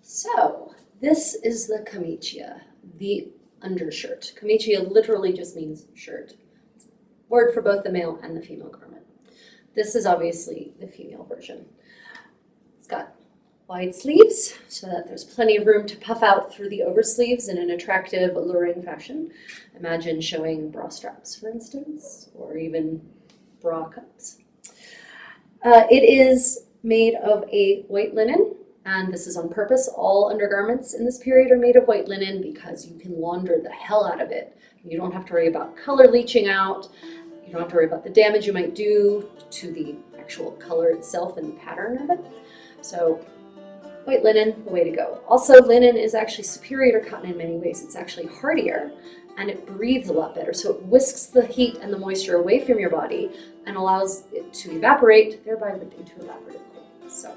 So this is the camicia, the undershirt. Camicia literally just means shirt. Word for both the male and the female garment. This is obviously the female version. It's got wide sleeves so that there's plenty of room to puff out through the oversleeves in an attractive, alluring fashion. Imagine showing bra straps, for instance, or even bra cups. It is made of a white linen, and this is on purpose. All undergarments in this period are made of white linen because you can launder the hell out of it. You don't have to worry about color leaching out. You don't have to worry about the damage you might do to the actual color itself and the pattern of it. So white linen, the way to go. Also, linen is actually superior to cotton in many ways. It's actually hardier and it breathes a lot better. So it whisks the heat and the moisture away from your body and allows it to evaporate, thereby leading to evaporative cold. So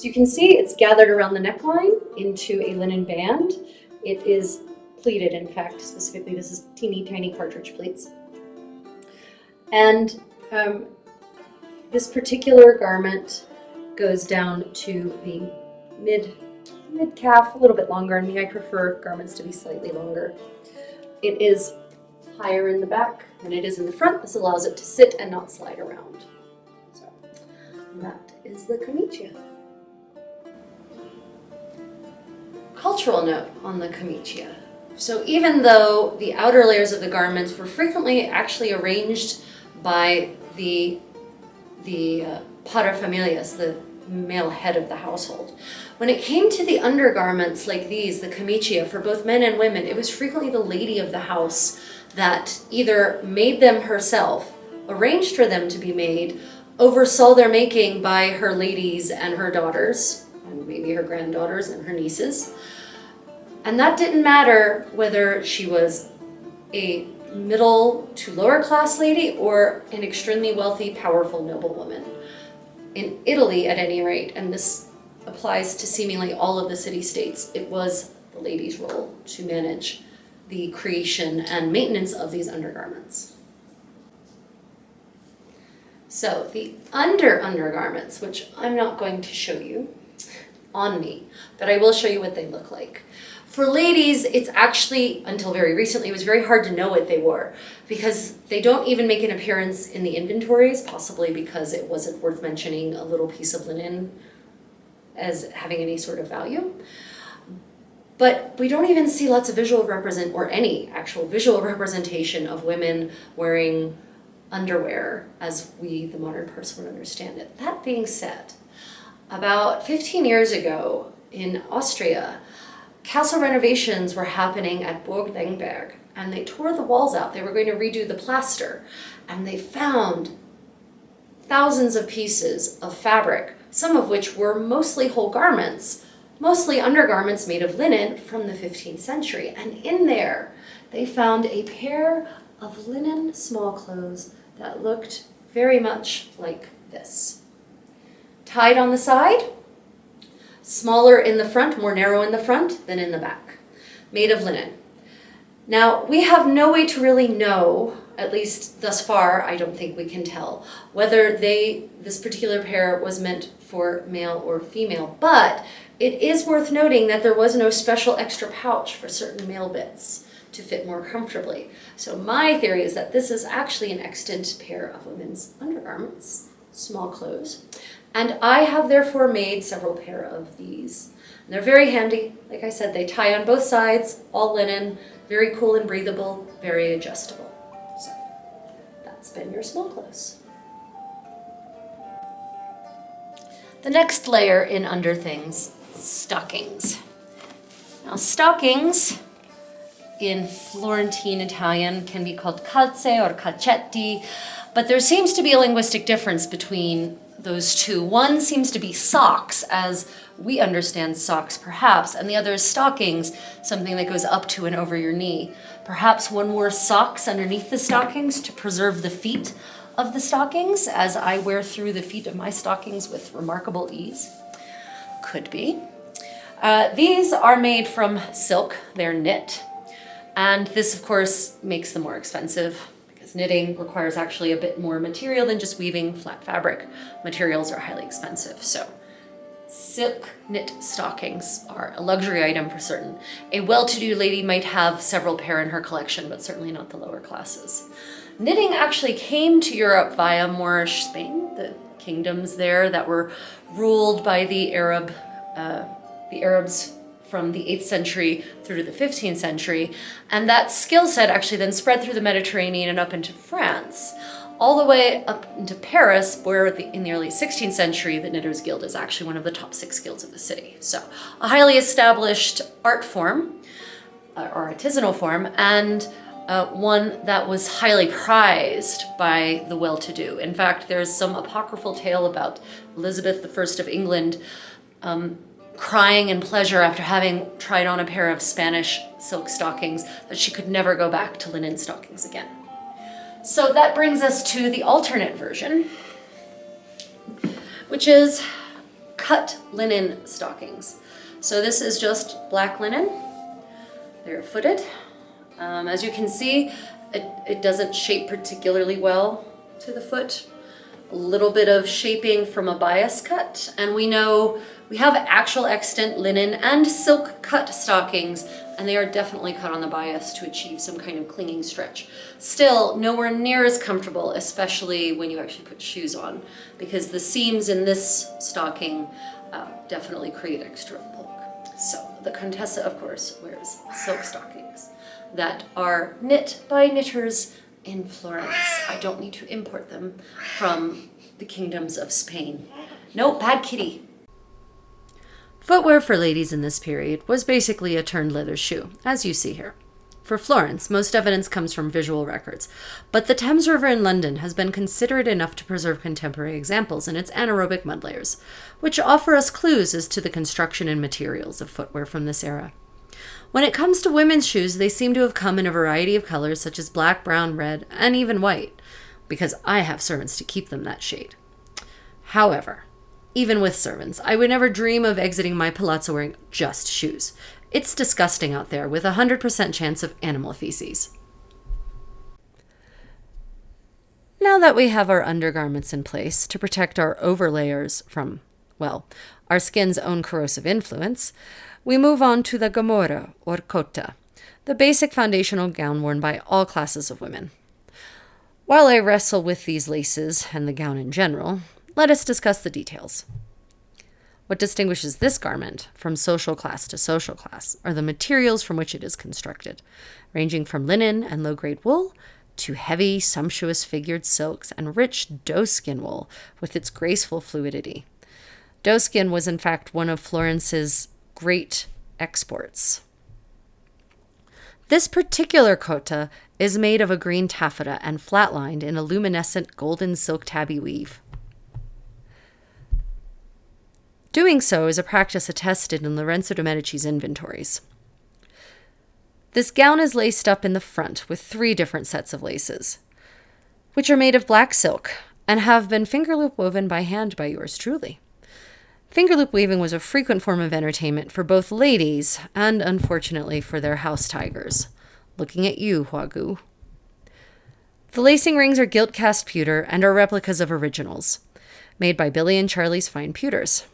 you can see it's gathered around the neckline into a linen band. It is pleated, in fact, specifically this is teeny tiny cartridge pleats. And this particular garment goes down to the mid-calf, a little bit longer. And me, I prefer garments to be slightly longer. It is higher in the back than it is in the front. This allows it to sit and not slide around. So that is the camicia. Cultural note on the camicia. So even though the outer layers of the garments were frequently actually arranged by the paterfamilias, the male head of the household, when it came to the undergarments like these, the camicia, for both men and women, it was frequently the lady of the house that either made them herself, arranged for them to be made, oversaw their making by her ladies and her daughters, and maybe her granddaughters and her nieces. And that didn't matter whether she was a middle to lower class lady or an extremely wealthy, powerful noblewoman. In Italy, at any rate, and this applies to seemingly all of the city-states, it was the lady's role to manage the creation and maintenance of these undergarments. So the undergarments, which I'm not going to show you on me, but I will show you what they look like. For ladies, it's actually, until very recently, it was very hard to know what they were because they don't even make an appearance in the inventories, possibly because it wasn't worth mentioning a little piece of linen as having any sort of value. But we don't even see lots of any actual visual representation of women wearing underwear as we, the modern person, would understand it. That being said, about 15 years ago in Austria, castle renovations were happening at Burg Lengberg, and they tore the walls out. They were going to redo the plaster, and they found thousands of pieces of fabric, some of which were mostly whole garments, mostly undergarments made of linen from the 15th century. And in there, they found a pair of linen small clothes that looked very much like this. Tied on the side, smaller in the front, more narrow in the front than in the back, made of linen. Now, we have no way to really know, at least thus far, I don't think we can tell, whether this particular pair was meant for male or female, but it is worth noting that there was no special extra pouch for certain male bits to fit more comfortably. So my theory is that this is actually an extant pair of women's undergarments, small clothes. And I have therefore made several pair of these. And they're very handy. Like I said, they tie on both sides, all linen, very cool and breathable, very adjustable. So that's been your small clothes. The next layer in under things, stockings. Now stockings in Florentine Italian can be called calze or calcetti, but there seems to be a linguistic difference between those two. One seems to be socks, as we understand socks perhaps, and the other is stockings, something that goes up to and over your knee. Perhaps one wore socks underneath the stockings to preserve the feet of the stockings, as I wear through the feet of my stockings with remarkable ease. Could be. These are made from silk. They're knit. And this, of course, makes them more expensive because knitting requires actually a bit more material than just weaving flat fabric. Materials are highly expensive. So silk knit stockings are a luxury item for certain. A well-to-do lady might have several pair in her collection, but certainly not the lower classes. Knitting actually came to Europe via Moorish Spain, the kingdoms there that were ruled by the Arabs from the 8th century through to the 15th century. And that skill set actually then spread through the Mediterranean and up into France, all the way up into Paris, where in the early 16th century, the Knitters Guild is actually one of the top 6 guilds of the city. So a highly established art form, or artisanal form, and one that was highly prized by the well-to-do. In fact, there's some apocryphal tale about Elizabeth I of England crying in pleasure after having tried on a pair of Spanish silk stockings that she could never go back to linen stockings again. So that brings us to the alternate version, which is cut linen stockings. So this is just black linen. They're footed. As you can see, it doesn't shape particularly well to the foot. A little bit of shaping from a bias cut, and we know we have actual extant linen and silk cut stockings, and they are definitely cut on the bias to achieve some kind of clinging stretch. Still, nowhere near as comfortable, especially when you actually put shoes on, because the seams in this stocking definitely create extra bulk. So the Contessa, of course, wears silk stockings that are knit by knitters in Florence. I don't need to import them from the kingdoms of Spain. No, bad kitty. Footwear for ladies in this period was basically a turned leather shoe, as you see here. For Florence, most evidence comes from visual records, but the Thames River in London has been considerate enough to preserve contemporary examples in its anaerobic mud layers, which offer us clues as to the construction and materials of footwear from this era. When it comes to women's shoes, they seem to have come in a variety of colors such as black, brown, red, and even white, because I have servants to keep them that shade. However, even with servants, I would never dream of exiting my palazzo wearing just shoes. It's disgusting out there with a 100% chance of animal feces. Now that we have our undergarments in place to protect our overlayers from, well, our skin's own corrosive influence, we move on to the gamurra, or cotta, the basic foundational gown worn by all classes of women. While I wrestle with these laces and the gown in general, let us discuss the details. What distinguishes this garment from social class to social class are the materials from which it is constructed, ranging from linen and low-grade wool to heavy, sumptuous figured silks and rich doeskin wool with its graceful fluidity. Doeskin was in fact one of Florence's great exports. This particular cotta is made of a green taffeta and flat-lined in a luminescent golden silk tabby weave. Doing so is a practice attested in Lorenzo de' Medici's inventories. This gown is laced up in the front with 3 different sets of laces, which are made of black silk and have been finger loop woven by hand by yours truly. Finger loop weaving was a frequent form of entertainment for both ladies and, unfortunately, for their house tigers. Looking at you, Huagu. The lacing rings are gilt cast pewter and are replicas of originals, made by Billy and Charlie's Fine Pewters.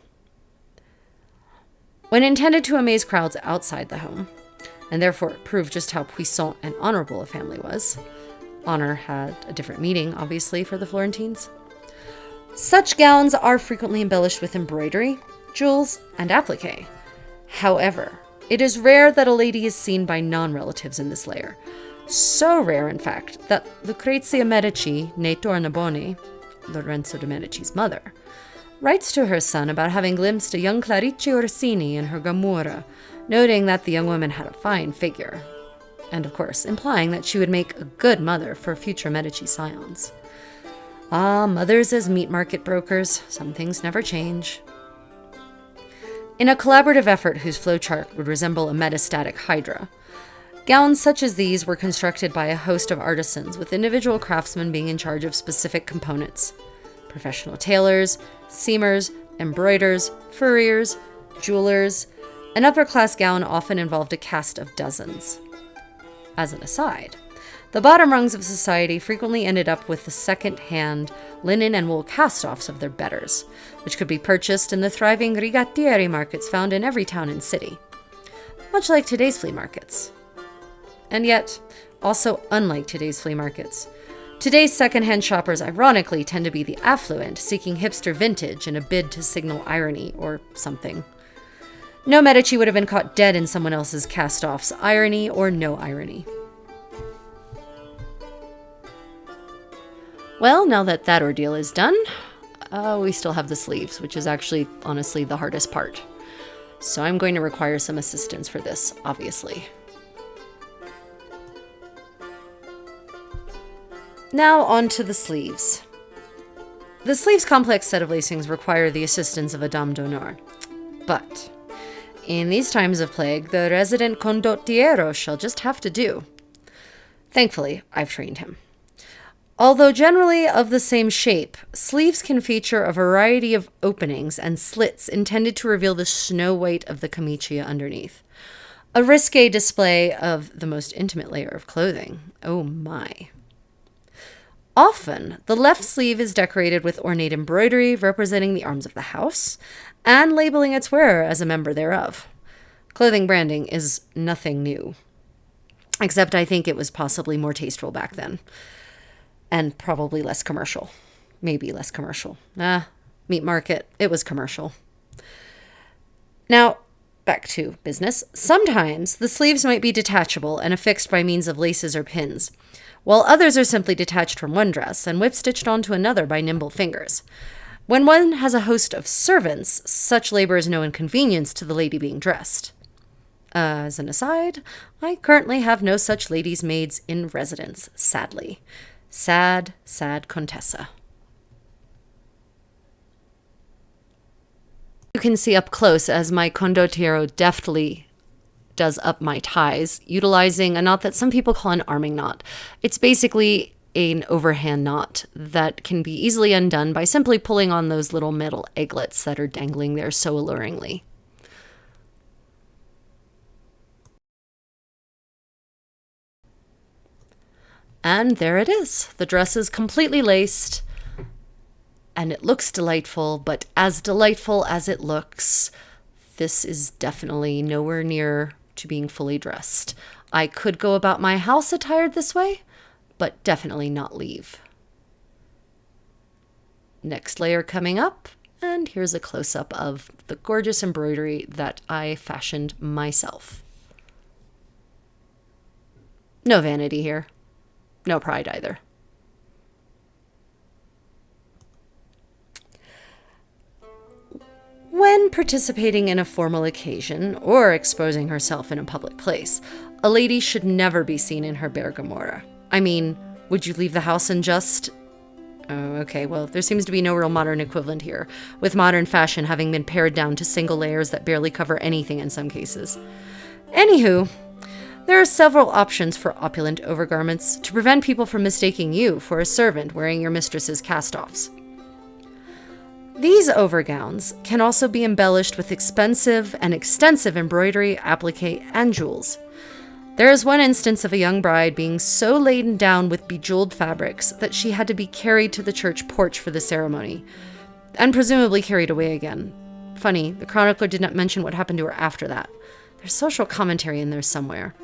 When intended to amaze crowds outside the home, and therefore prove just how puissant and honorable a family was, honor had a different meaning, obviously, for the Florentines. Such gowns are frequently embellished with embroidery, jewels, and applique. However, it is rare that a lady is seen by non-relatives in this layer. So rare, in fact, that Lucrezia Medici, née Tornabuoni, Lorenzo de' Medici's mother, writes to her son about having glimpsed a young Clarice Orsini in her gamurra, noting that the young woman had a fine figure, and of course implying that she would make a good mother for future Medici scions. Ah, mothers as meat market brokers, some things never change. In a collaborative effort whose flowchart would resemble a metastatic hydra, Gowns such as these were constructed by a host of artisans, with individual craftsmen being in charge of specific components. Professional tailors, seamers, embroiders, furriers, jewelers. An upper-class gown often involved a cast of dozens. As an aside, the bottom rungs of society frequently ended up with the second-hand linen and wool cast-offs of their betters, which could be purchased in the thriving rigattieri markets found in every town and city, much like today's flea markets. And yet, also unlike today's flea markets. Today's second-hand shoppers ironically tend to be the affluent, seeking hipster vintage in a bid to signal irony or something. No Medici would have been caught dead in someone else's cast-offs, irony or no irony. Well, now that that ordeal is done, we still have the sleeves, which is actually, honestly, the hardest part. So I'm going to require some assistance for this, obviously. Now on to the sleeves. The sleeves' complex set of lacings require the assistance of a dame d'honneur. But in these times of plague, the resident condottiero shall just have to do. Thankfully, I've trained him. Although generally of the same shape, sleeves can feature a variety of openings and slits intended to reveal the snow white of the camicia underneath. A risque display of the most intimate layer of clothing. Oh my. Often, the left sleeve is decorated with ornate embroidery representing the arms of the house and labeling its wearer as a member thereof. Clothing branding is nothing new, except I think it was possibly more tasteful back then. And probably less commercial. Maybe less commercial. Meat market, it was commercial. Now, back to business. Sometimes the sleeves might be detachable and affixed by means of laces or pins, while others are simply detached from one dress and whip-stitched onto another by nimble fingers. When one has a host of servants, such labor is no inconvenience to the lady being dressed. As an aside, I currently have no such ladies' maids in residence, sadly. Sad, sad Contessa. You can see up close as my condottiero deftly does up my ties, utilizing a knot that some people call an arming knot. It's basically an overhand knot that can be easily undone by simply pulling on those little metal egglets that are dangling there so alluringly. And there it is. The dress is completely laced, and it looks delightful, but as delightful as it looks, this is definitely nowhere near to being fully dressed. I could go about my house attired this way, but definitely not leave. Next layer coming up, and here's a close-up of the gorgeous embroidery that I fashioned myself. No vanity here. No pride either. When participating in a formal occasion or exposing herself in a public place, a lady should never be seen in her bare gamurra. I mean, would you leave the house and just... Oh, okay, well, there seems to be no real modern equivalent here, with modern fashion having been pared down to single layers that barely cover anything in some cases. Anywho, there are several options for opulent overgarments to prevent people from mistaking you for a servant wearing your mistress's cast-offs. These overgowns can also be embellished with expensive and extensive embroidery, applique, and jewels. There is one instance of a young bride being so laden down with bejeweled fabrics that she had to be carried to the church porch for the ceremony, and presumably carried away again. Funny, the chronicler did not mention what happened to her after that. There's social commentary in there somewhere.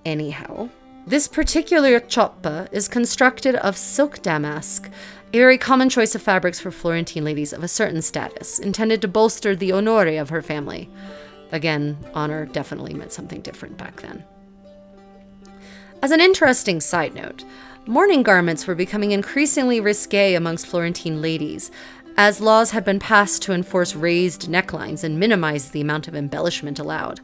Anyhow, this particular cioppa is constructed of silk damask, a very common choice of fabrics for Florentine ladies of a certain status, intended to bolster the onore of her family. Again, honor definitely meant something different back then. As an interesting side note, mourning garments were becoming increasingly risque amongst Florentine ladies, as laws had been passed to enforce raised necklines and minimize the amount of embellishment allowed.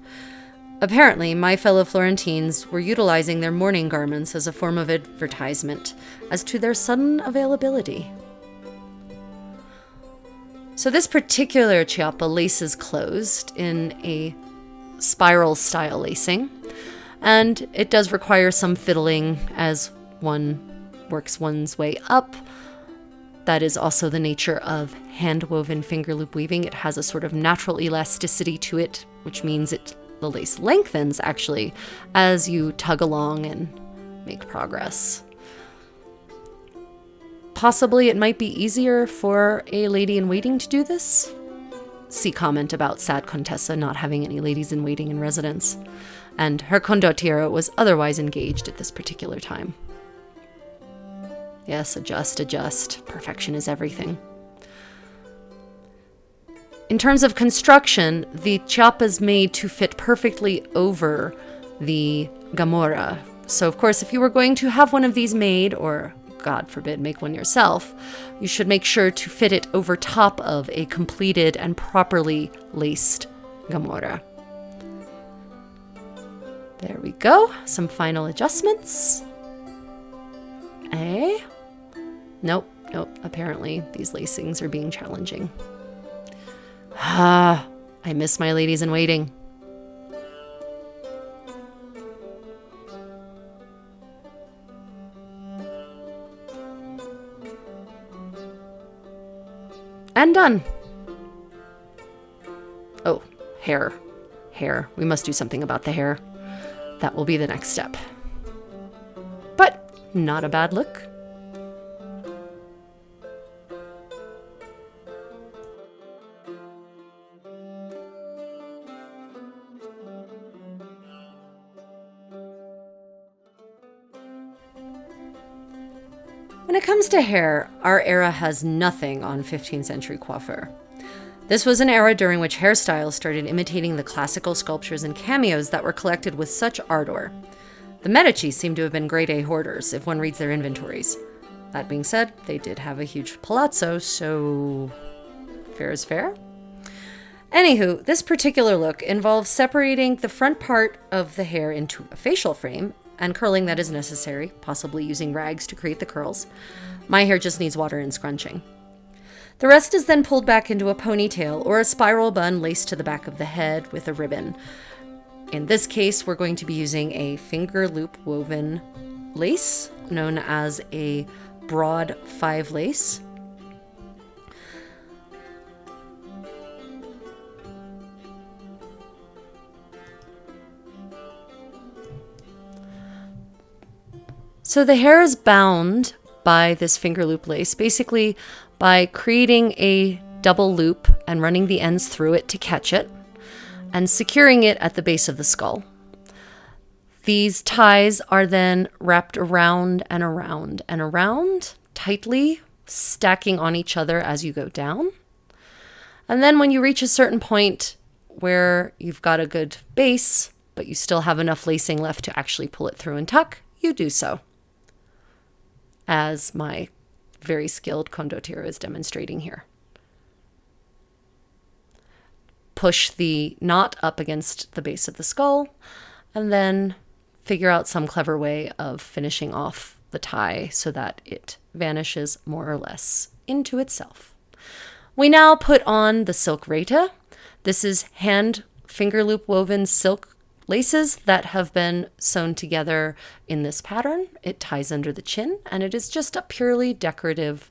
Apparently, my fellow Florentines were utilizing their mourning garments as a form of advertisement as to their sudden availability. So this particular cioppa laces closed in a spiral style lacing, and it does require some fiddling as one works one's way up. That is also the nature of hand-woven finger loop weaving. It has a sort of natural elasticity to it, which means the lace lengthens actually as you tug along and make progress. Possibly it might be easier for a lady in waiting to do this. See comment about sad Contessa not having any ladies in waiting in residence. And her condottiero was otherwise engaged at this particular time. Yes, adjust, adjust. Perfection is everything. In terms of construction, the cioppa is made to fit perfectly over the gamurra. So, of course, if you were going to have one of these made, or God forbid, make one yourself, you should make sure to fit it over top of a completed and properly laced gamurra. There we go. Some final adjustments. Nope. Apparently, these lacings are being challenging. I miss my ladies in waiting. And done. Oh, hair. Hair. We must do something about the hair. That will be the next step. But not a bad look. When it comes to hair, our era has nothing on 15th century coiffure. This was an era during which hairstyles started imitating the classical sculptures and cameos that were collected with such ardor. The Medici seem to have been grade A hoarders, if one reads their inventories. That being said, they did have a huge palazzo, so fair is fair. Anywho, this particular look involves separating the front part of the hair into a facial frame and curling that is necessary, possibly using rags to create the curls. My hair just needs water and scrunching. The rest is then pulled back into a ponytail or a spiral bun laced to the back of the head with a ribbon. In this case, we're going to be using a finger loop woven lace known as a broad 5 lace. So the hair is bound by this finger loop lace, basically by creating a double loop and running the ends through it to catch it and securing it at the base of the skull. These ties are then wrapped around and around and around, tightly stacking on each other as you go down. And then when you reach a certain point where you've got a good base, but you still have enough lacing left to actually pull it through and tuck, you do so, as my very skilled condottiero is demonstrating here. Push the knot up against the base of the skull, and then figure out some clever way of finishing off the tie so that it vanishes more or less into itself. We now put on the silk reta. This is hand finger loop woven silk laces that have been sewn together in this pattern. It ties under the chin, and it is just a purely decorative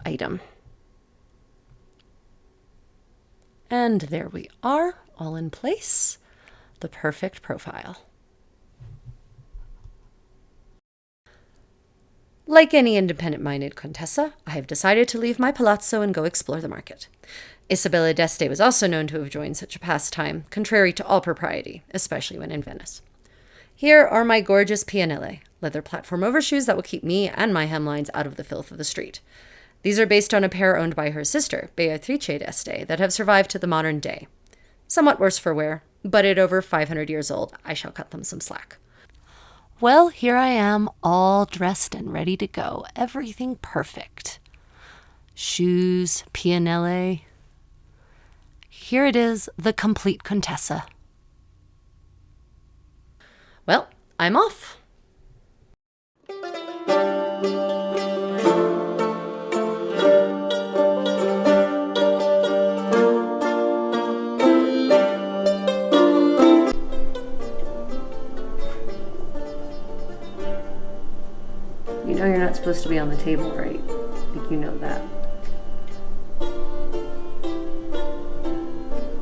item. And there we are, all in place. The perfect profile. Like any independent-minded Contessa, I have decided to leave my palazzo and go explore the market. Isabella d'Este was also known to have joined such a pastime, contrary to all propriety, especially when in Venice. Here are my gorgeous pianelle, leather platform overshoes that will keep me and my hemlines out of the filth of the street. These are based on a pair owned by her sister, Beatrice d'Este, that have survived to the modern day. Somewhat worse for wear, but at over 500 years old, I shall cut them some slack. Well, here I am, all dressed and ready to go. Everything perfect. Shoes, pianelle. Here it is, the complete Contessa. Well, I'm off. supposed to be on the table, right? I think you know that.